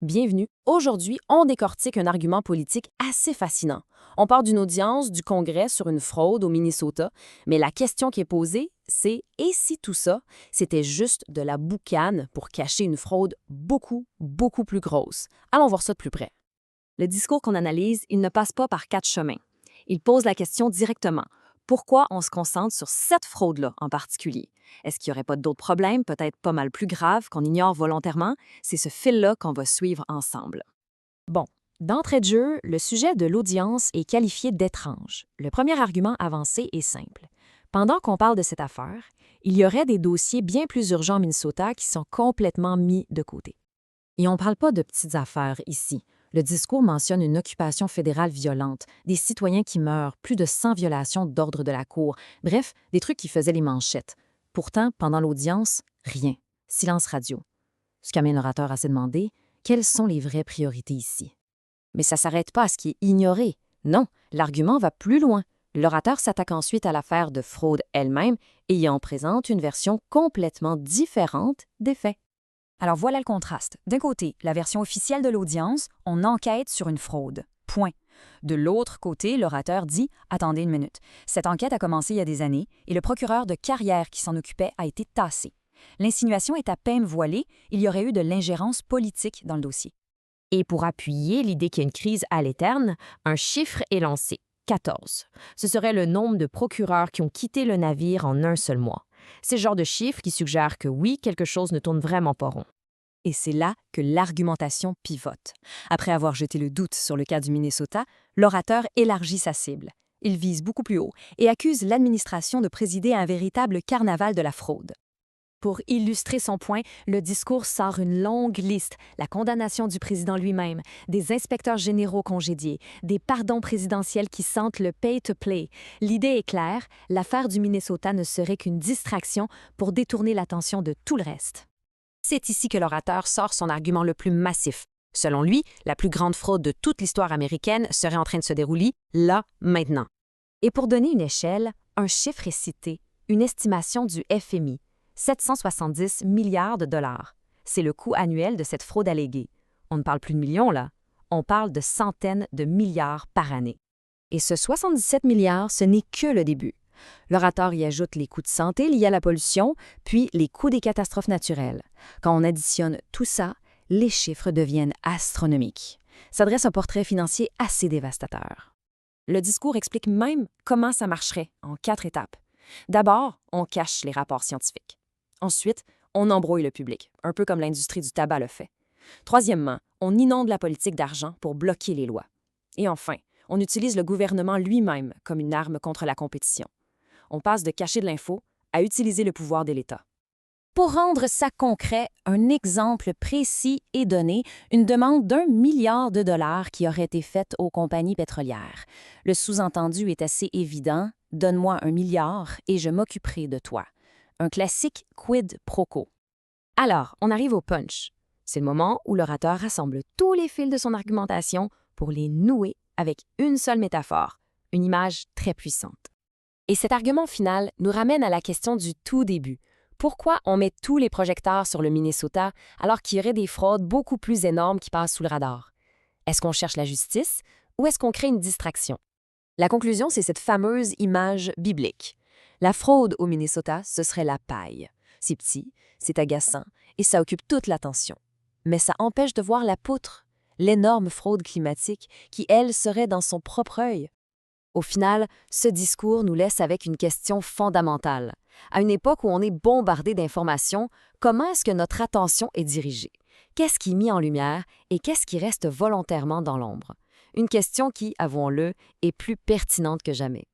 Bienvenue. Aujourd'hui, on décortique un argument politique assez fascinant. On part d'une audience du Congrès sur une fraude au Minnesota, mais la question qui est posée, c'est et si tout ça, c'était juste de la boucane pour cacher une fraude beaucoup plus grosse? Allons voir ça de plus près. Le discours qu'on analyse, il ne passe pas par quatre chemins. Il pose la question directement. Pourquoi on se concentre sur cette fraude-là en particulier? Est-ce qu'il n'y aurait pas d'autres problèmes, peut-être pas mal plus graves, qu'on ignore volontairement? C'est ce fil-là qu'on va suivre ensemble. Bon, d'entrée de jeu, le sujet de l'audience est qualifié d'étrange. Le premier argument avancé est simple. Pendant qu'on parle de cette affaire, il y aurait des dossiers bien plus urgents au Minnesota qui sont complètement mis de côté. Et on ne parle pas de petites affaires ici. Le discours mentionne une occupation fédérale violente, des citoyens qui meurent, plus de 100 violations d'ordre de la Cour, bref, des trucs qui faisaient les manchettes. Pourtant, pendant l'audience, rien. Silence radio. Ce qu'amène l'orateur à se demander, quelles sont les vraies priorités ici? Mais ça ne s'arrête pas à ce qui est ignoré. Non, l'argument va plus loin. L'orateur s'attaque ensuite à l'affaire de fraude elle-même et y en présente une version complètement différente des faits. Alors voilà le contraste. D'un côté, la version officielle de l'audience, on enquête sur une fraude. Point. De l'autre côté, l'orateur dit « Attendez une minute. Cette enquête a commencé il y a des années et le procureur de carrière qui s'en occupait a été tassé. L'insinuation est à peine voilée, il y aurait eu de l'ingérence politique dans le dossier. » Et pour appuyer l'idée qu'il y a une crise à l'éterne, un chiffre est lancé, 14. Ce serait le nombre de procureurs qui ont quitté le navire en un seul mois. C'est le genre de chiffre qui suggère que oui, quelque chose ne tourne vraiment pas rond. Et c'est là que l'argumentation pivote. Après avoir jeté le doute sur le cas du Minnesota, l'orateur élargit sa cible. Il vise beaucoup plus haut et accuse l'administration de présider à un véritable carnaval de la fraude. Pour illustrer son point, le discours sort une longue liste, la condamnation du président lui-même, des inspecteurs généraux congédiés, des pardons présidentiels qui sentent le pay-to-play. L'idée est claire, l'affaire du Minnesota ne serait qu'une distraction pour détourner l'attention de tout le reste. C'est ici que l'orateur sort son argument le plus massif. Selon lui, la plus grande fraude de toute l'histoire américaine serait en train de se dérouler là, maintenant. Et pour donner une échelle, un chiffre est cité, une estimation du FMI. 770 milliards de dollars. C'est le coût annuel de cette fraude alléguée. On ne parle plus de millions, là. On parle de centaines de milliards par année. Et ce 77 milliards, ce n'est que le début. L'orateur y ajoute les coûts de santé liés à la pollution, puis les coûts des catastrophes naturelles. Quand on additionne tout ça, les chiffres deviennent astronomiques. Ça dresse un portrait financier assez dévastateur. Le discours explique même comment ça marcherait en 4 étapes. D'abord, on cache les rapports scientifiques. Ensuite, on embrouille le public, un peu comme l'industrie du tabac le fait. Troisièmement, on inonde la politique d'argent pour bloquer les lois. Et enfin, on utilise le gouvernement lui-même comme une arme contre la compétition. On passe de cacher de l'info à utiliser le pouvoir de l'État. Pour rendre ça concret, un exemple précis est donné, une demande d'1 milliard de dollars qui aurait été faite aux compagnies pétrolières. Le sous-entendu est assez évident, donne-moi 1 milliard et je m'occuperai de toi. Un classique quid pro quo. Alors, on arrive au punch. C'est le moment où l'orateur rassemble tous les fils de son argumentation pour les nouer avec une seule métaphore, une image très puissante. Et cet argument final nous ramène à la question du tout début. Pourquoi on met tous les projecteurs sur le Minnesota alors qu'il y aurait des fraudes beaucoup plus énormes qui passent sous le radar? Est-ce qu'on cherche la justice ou est-ce qu'on crée une distraction? La conclusion, c'est cette fameuse image biblique. La fraude au Minnesota, ce serait la paille. C'est petit, c'est agaçant et ça occupe toute l'attention. Mais ça empêche de voir la poutre, l'énorme fraude climatique qui, elle, serait dans son propre œil. Au final, ce discours nous laisse avec une question fondamentale. À une époque où on est bombardé d'informations, comment est-ce que notre attention est dirigée? Qu'est-ce qui est mis en lumière et qu'est-ce qui reste volontairement dans l'ombre? Une question qui, avouons-le, est plus pertinente que jamais.